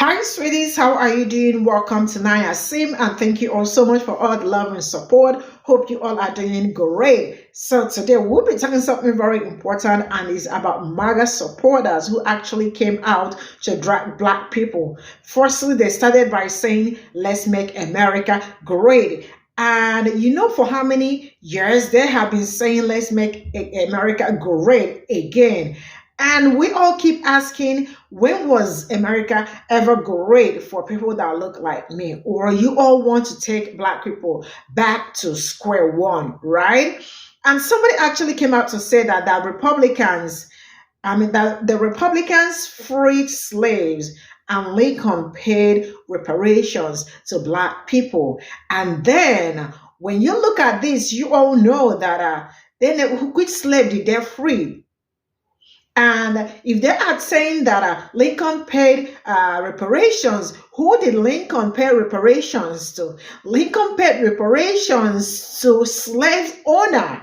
Hi, sweeties. How are you doing? Welcome to Naya Sim, and thank you all so much for all the love and support. Hope you all are doing great. So today we'll be talking something very important, and it's about MAGA supporters who actually came out to drag black people. Firstly, they started by saying, "Let's make America great." And you know, for how many years they have been saying, "Let's make America great again." And we all keep asking, when was America ever great for people that look like me? Or you all want to take black people back to square one, right? And somebody actually came out to say that the Republicans freed slaves and Lincoln paid reparations to black people. And then when you look at this, you all know that then which slave did they free? And if they are saying that Lincoln paid reparations, who did Lincoln pay reparations to? Lincoln paid reparations to slaves owner.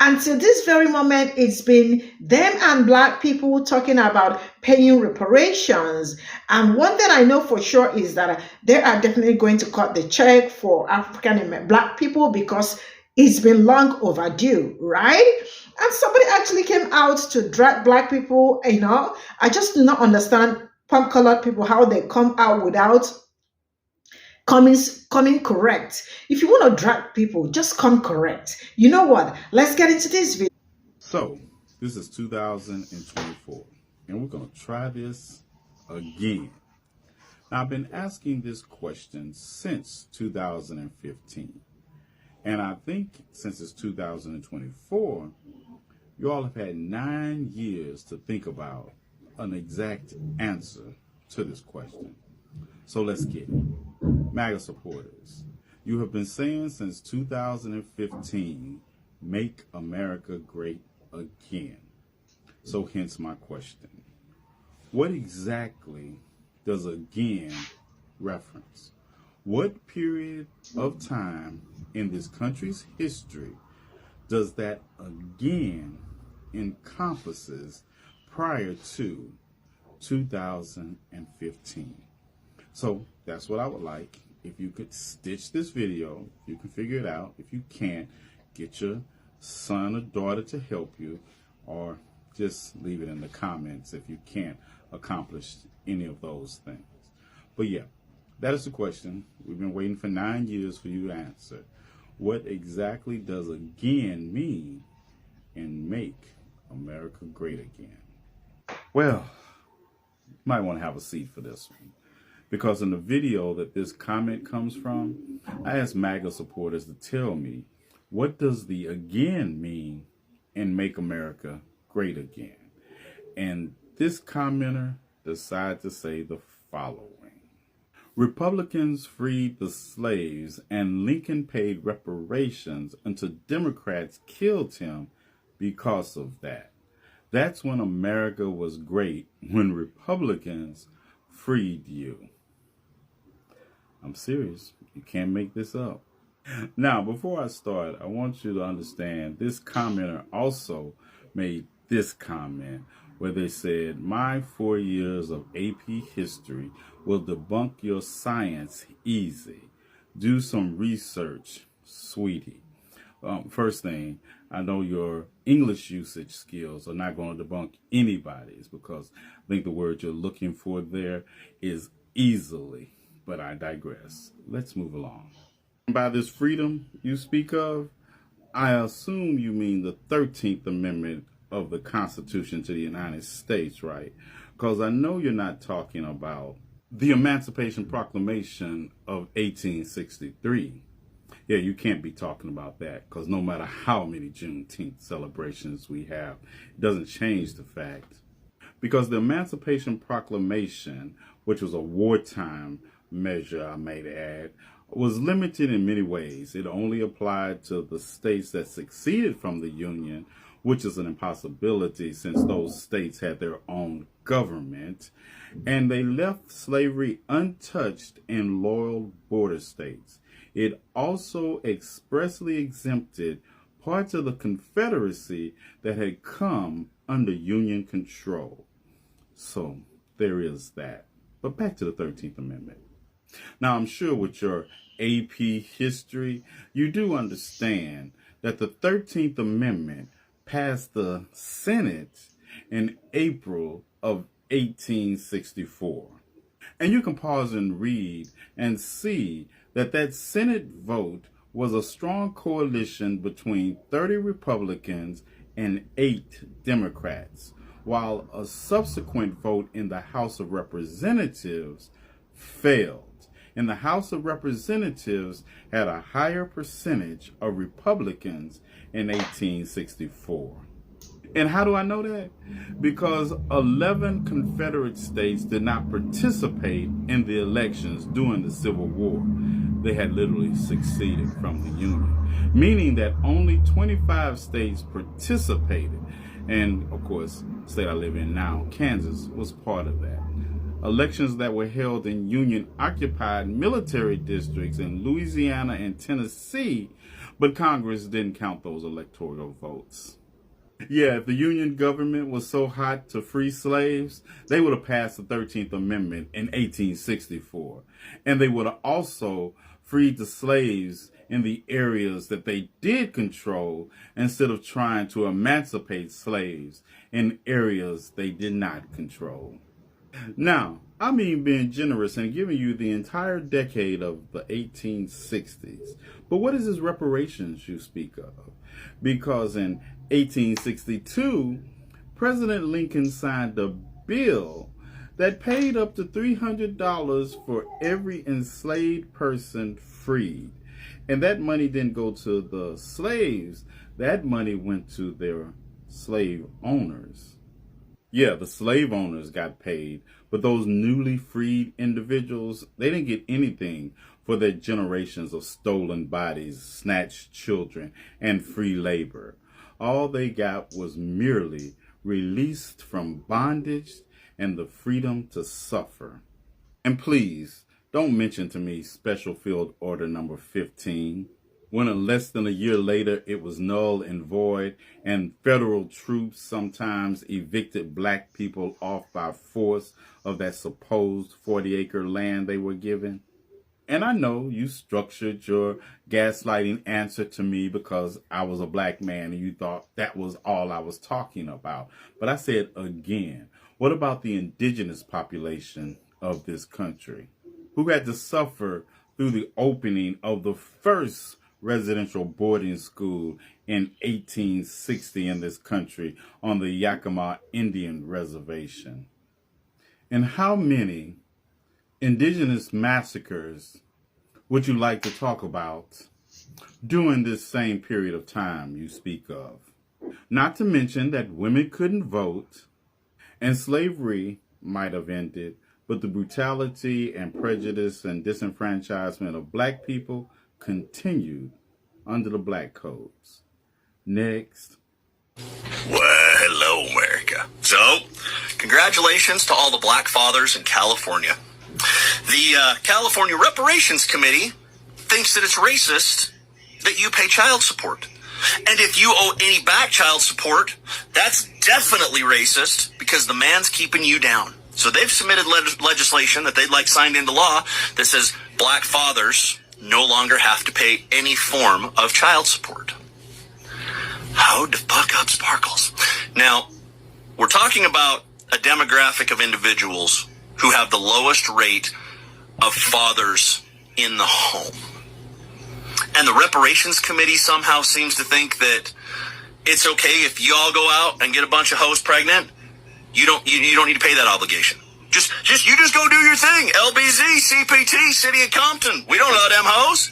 Until this very moment, it's been them and black people talking about paying reparations. And one thing I know for sure is that they are definitely going to cut the check for African and black people because it's been long overdue, right? And somebody actually came out to drag black people, I just do not understand colored people, how they come out without coming correct. If you want to drag people, just come correct. You know what? Let's get into this video. So, this is 2024, and we're going to try this again. Now, I've been asking this question since 2015, and I think since it's 2024, you all have had 9 years to think about an exact answer to this question. So let's get it. MAGA supporters, you have been saying since 2015, make America great again. So hence my question. What exactly does again reference? What period of time in this country's history does that again encompasses prior to 2015? So that's what I would like. If you could stitch this video, you can figure it out. If you can't, get your son or daughter to help you, or just leave it in the comments if you can't accomplish any of those things. But yeah, that is the question. We've been waiting for 9 years for you to answer. What exactly does again mean in make America great again? Well, you might want to have a seat for this one, because in the video that this comment comes from, I asked MAGA supporters to tell me, what does the again mean in make America great again? And this commenter decided to say the following. Republicans freed the slaves and Lincoln paid reparations until Democrats killed him because of that. That's when America was great, when Republicans freed you. I'm serious. You can't make this up. Now, before I start, I want you to understand this commenter also made this comment where they said, my 4 years of AP history will debunk your science easy. Do some research, sweetie. First thing, I know your English usage skills are not going to debunk anybody's, because I think the word you're looking for there is easily. But I digress. Let's move along. By this freedom you speak of, I assume you mean the 13th Amendment of the Constitution to the United States, right? Because I know you're not talking about the Emancipation Proclamation of 1863. Yeah, you can't be talking about that, because no matter how many Juneteenth celebrations we have, it doesn't change the fact. Because the Emancipation Proclamation, which was a wartime measure, I may add, was limited in many ways. It only applied to the states that seceded from the Union, which is an impossibility since those states had their own government, and they left slavery untouched in loyal border states. It also expressly exempted parts of the Confederacy that had come under Union control. So there is that. But back to the 13th Amendment. Now, I'm sure with your AP history, you do understand that the 13th Amendment passed the Senate in April of 1864. And you can pause and read and see that that Senate vote was a strong coalition between 30 Republicans and 8 Democrats, while a subsequent vote in the House of Representatives failed. And the House of Representatives had a higher percentage of Republicans in 1864. And how do I know that? Because 11 Confederate states did not participate in the elections during the Civil War. They had literally seceded from the Union, meaning that only 25 states participated. And of course, the state I live in now, Kansas, was part of that. Elections that were held in Union-occupied military districts in Louisiana and Tennessee, but Congress didn't count those electoral votes. Yeah, if the Union government was so hot to free slaves, they would have passed the 13th Amendment in 1864. And they would have also freed the slaves in the areas that they did control instead of trying to emancipate slaves in areas they did not control. Now, I mean being generous and giving you the entire decade of the 1860s. But what is this reparations you speak of? Because in 1862, President Lincoln signed a bill that paid up to $300 for every enslaved person freed. And that money didn't go to the slaves. That money went to their slave owners. Yeah, the slave owners got paid, but those newly freed individuals, they didn't get anything for their generations of stolen bodies, snatched children, and free labor. All they got was merely released from bondage and the freedom to suffer. And please, don't mention to me Special Field Order number 15. When less than a year later, it was null and void, and federal troops sometimes evicted black people off by force of that supposed 40-acre land they were given. And I know you structured your gaslighting answer to me because I was a black man and you thought that was all I was talking about. But I said again, what about the indigenous population of this country who had to suffer through the opening of the first residential boarding school in 1860 in this country on the Yakima Indian Reservation? And how many indigenous massacres would you like to talk about during this same period of time you speak of? Not to mention that women couldn't vote and slavery might have ended, but the brutality and prejudice and disenfranchisement of black people continued under the black codes. Next. Well, hello, America. So, congratulations to all the black fathers in California. The California Reparations Committee thinks that it's racist that you pay child support. And if you owe any back child support, that's definitely racist because the man's keeping you down. So they've submitted legislation that they'd like signed into law that says black fathers no longer have to pay any form of child support. How the fuck up sparkles? Now, we're talking about a demographic of individuals who have the lowest rate of fathers in the home. And the Reparations Committee somehow seems to think that it's okay if you all go out and get a bunch of hoes pregnant. You don't need to pay that obligation. Just go do your thing. LBZ, CPT, City of Compton. We don't know them hoes.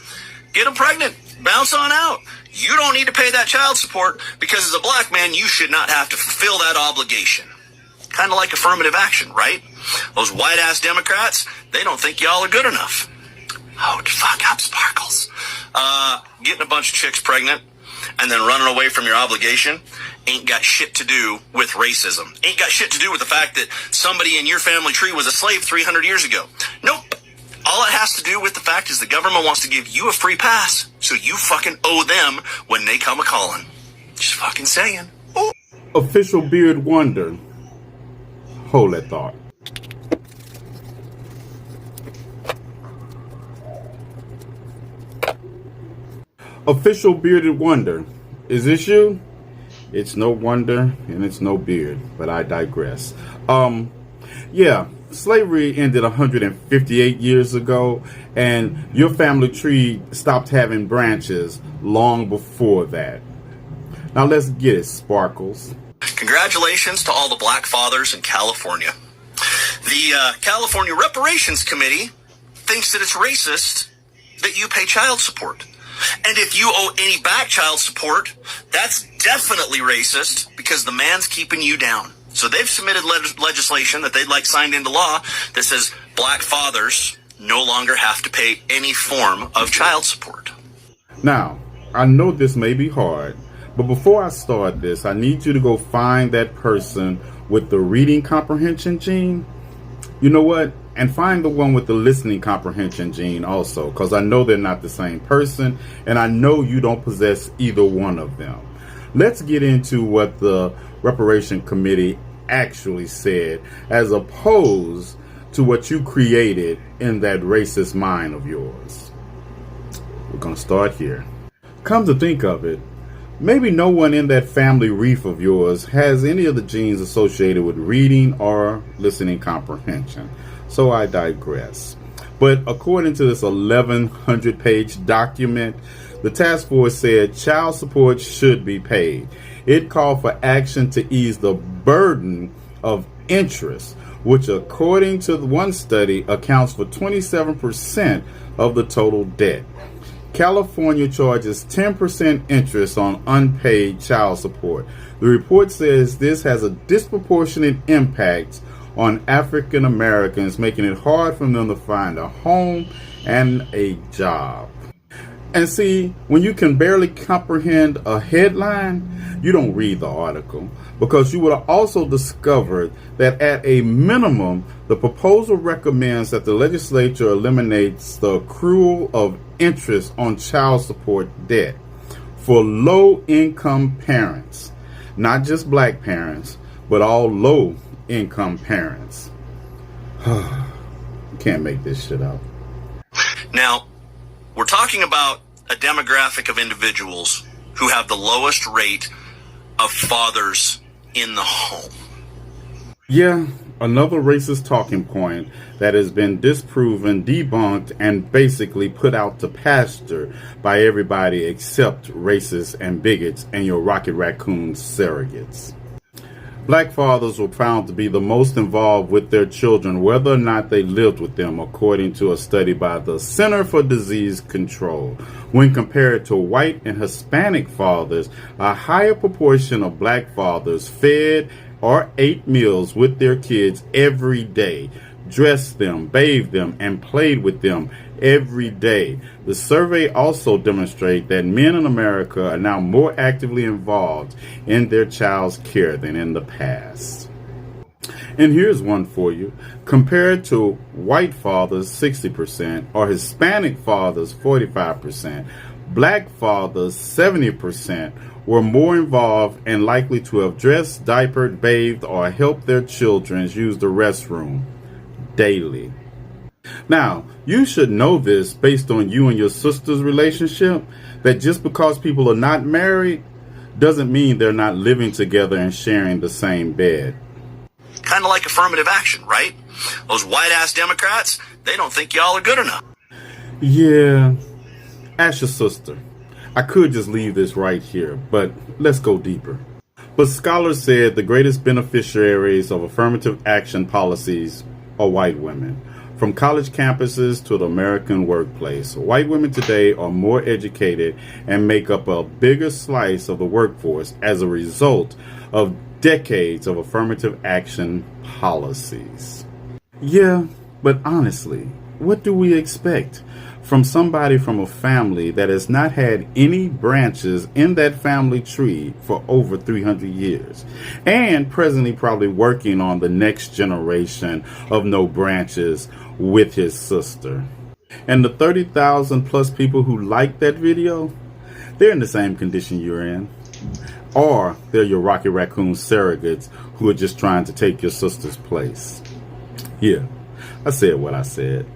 Get them pregnant. Bounce on out. You don't need to pay that child support because as a black man, you should not have to fulfill that obligation. Kind of like affirmative action, right? Those white-ass Democrats, they don't think y'all are good enough. Oh, fuck up, Sparkles. Getting a bunch of chicks pregnant and then running away from your obligation ain't got shit to do with racism. Ain't got shit to do with the fact that somebody in your family tree was a slave 300 years ago. Nope. All it has to do with the fact is the government wants to give you a free pass, so you fucking owe them when they come a-calling. Just fucking saying. Ooh. Official Beard Wonder. Hold that thought. Official bearded wonder. Is this you? It's no wonder and it's no beard, but I digress. Yeah, slavery ended 158 years ago, and your family tree stopped having branches long before that. Now let's get it, Sparkles. Congratulations to all the black fathers in California. The California Reparations Committee thinks that it's racist that you pay child support. And if you owe any back child support, that's definitely racist because the man's keeping you down. So they've submitted legislation that they'd like signed into law that says black fathers no longer have to pay any form of child support. Now, I know this may be hard, but before I start this, I need you to go find that person with the reading comprehension gene. You know what? And find the one with the listening comprehension gene also, because I know they're not the same person, and I know you don't possess either one of them. Let's get into what the Reparation Committee actually said, as opposed to what you created in that racist mind of yours. We're going to start here. Come to think of it, maybe no one in that family reef of yours has any of the genes associated with reading or listening comprehension. So I digress. But according to this 1,100-page document, the task force said child support should be paid. It called for action to ease the burden of interest, which according to one study accounts for 27% of the total debt. California charges 10% interest on unpaid child support. The report says this has a disproportionate impact on African Americans, making it hard for them to find a home and a job. And see, when you can barely comprehend a headline, you don't read the article, because you would have also discovered that at a minimum, the proposal recommends that the legislature eliminates the accrual of interest on child support debt for low-income parents, not just black parents, but all low-income parents. You can't make this shit up. Now, we're talking about a demographic of individuals who have the lowest rate of fathers in the home. Yeah, another racist talking point that has been disproven, debunked, and basically put out to pasture by everybody except racists and bigots and your Rocket Raccoon surrogates. Black fathers were found to be the most involved with their children, whether or not they lived with them, according to a study by the Center for Disease Control. When compared to white and Hispanic fathers, a higher proportion of black fathers fed or ate meals with their kids every day, dressed them, bathed them, and played with them every day. The survey also demonstrates that men in America are now more actively involved in their child's care than in the past. And here's one for you. Compared to white fathers, 60%, or Hispanic fathers, 45%, black fathers, 70%, were more involved and likely to have dressed, diapered, bathed, or helped their children use the restroom daily. Now, you should know this based on you and your sister's relationship, that just because people are not married doesn't mean they're not living together and sharing the same bed. Kind of like affirmative action, right? Those white-ass Democrats, they don't think y'all are good enough. Yeah, ask your sister. I could just leave this right here, but let's go deeper. But scholars said the greatest beneficiaries of affirmative action policies are white women. From college campuses to the American workplace, white women today are more educated and make up a bigger slice of the workforce as a result of decades of affirmative action policies. Yeah, but honestly, what do we expect from somebody from a family that has not had any branches in that family tree for over 300 years, and presently probably working on the next generation of no branches with his sister? And the 30,000 plus people who liked that video, they're in the same condition you're in. or they're your Rocky Raccoon surrogates who are just trying to take your sister's place. Yeah, I said what I said.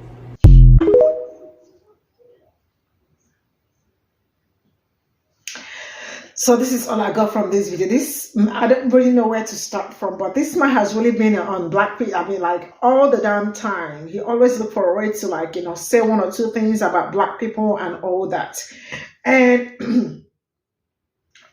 So this is all I got from this video. This, I don't really know where to start from, but this man has really been on black people. I mean, like all the damn time. He always look for a way to, like, you know, say one or two things about black people and all that. And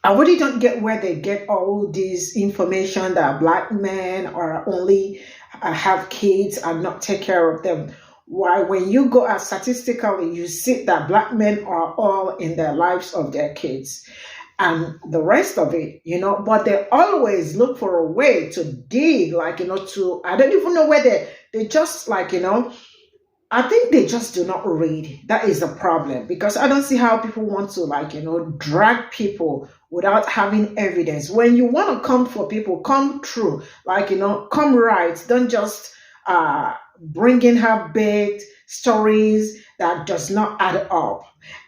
I really don't get where they get all this information that black men are only have kids and not take care of them. Why, when you go out statistically, you see that black men are all in their lives of their kids and the rest of it, you know, but they always look for a way to dig, like, you know, to, I don't even know where they just, like, you know, I think they just do not read. That is the problem, because I don't see how people want to, like, you know, drag people without having evidence. When you want to come for people, come true, like, you know, come right. Don't just bring in half-baked stories that does not add up.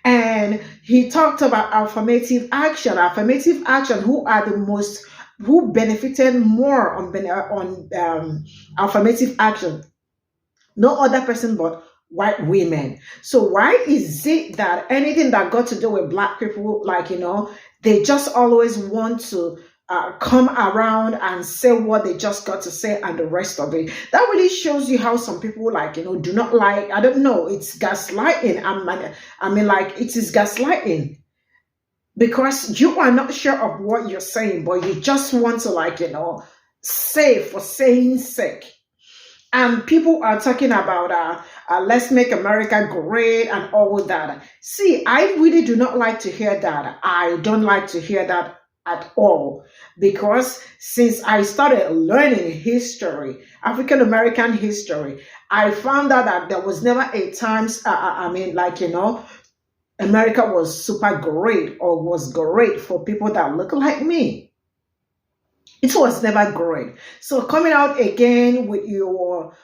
And he talked about affirmative action. Affirmative action, who are the most, who benefited more on affirmative action? No other person but white women. So why is it that anything that got to do with black people, like, you know, they just always want to come around and say what they just got to say and the rest of it? That really shows you how some people, like, you know, do not like, I don't know, it's gaslighting. I mean, like, it is gaslighting, because you are not sure of what you're saying, but you just want to, like, you know, say for saying sake. And people are talking about let's make America great and all that. See, I really do not like to hear that. I don't like to hear that at all, because since I started learning history, African American history, I found out that there was never a time, I mean, like, you know, America was super great or was great for people that look like me. It was never great. So coming out again with your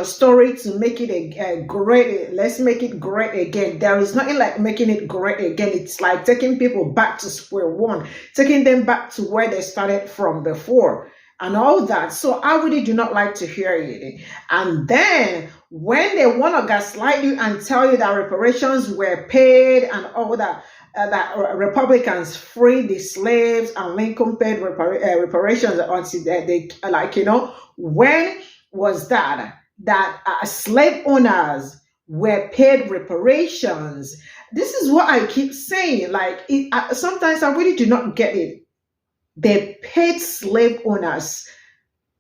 story to make it a great, let's make it great again. There is nothing like making it great again. It's like taking people back to square one, taking them back to where they started from before and all that. So I really do not like to hear it. And then when they want to gaslight you and tell you that reparations were paid and all that, that Republicans freed the slaves and Lincoln paid reparations until they, like, you know, when was that slave owners were paid reparations? This is what I keep saying. Like, sometimes I really do not get it. They paid slave owners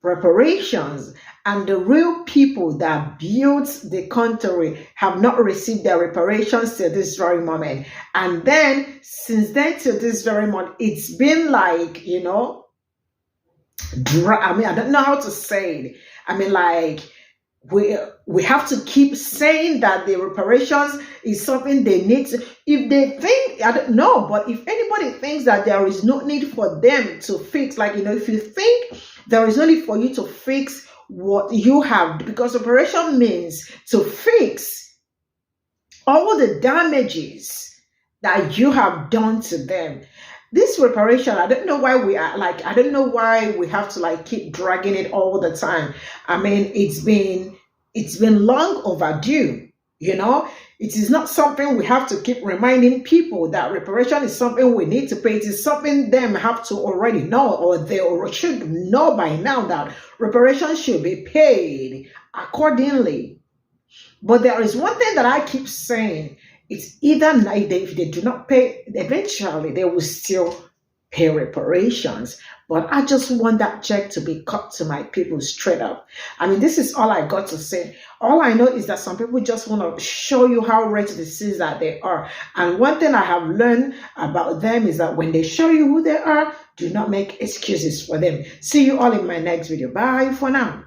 reparations, and the real people that built the country have not received their reparations till this very moment. And then since then till this very moment, it's been like, you know, I mean, I don't know how to say it. I mean, like, we have to keep saying that the reparations is something they need to, if they think, I don't know, but if anybody thinks that there is no need for them to fix, like, you know, if you think there is no need for you to fix what you have, because reparation means to fix all the damages that you have done to them. This reparation, I don't know why we are like, I don't know why we have to, like, keep dragging it all the time. I mean, it's been long overdue, you know. It is not something we have to keep reminding people that reparation is something we need to pay. It is something them have to already know, or they should know by now, that reparation should be paid accordingly. But there is one thing that I keep saying. It's either if they do not pay, eventually they will still pay reparations. But I just want that check to be cut to my people straight up. I mean, this is all I got to say. All I know is that some people just want to show you how racist that they are. And one thing I have learned about them is that when they show you who they are, do not make excuses for them. See you all in my next video. Bye for now.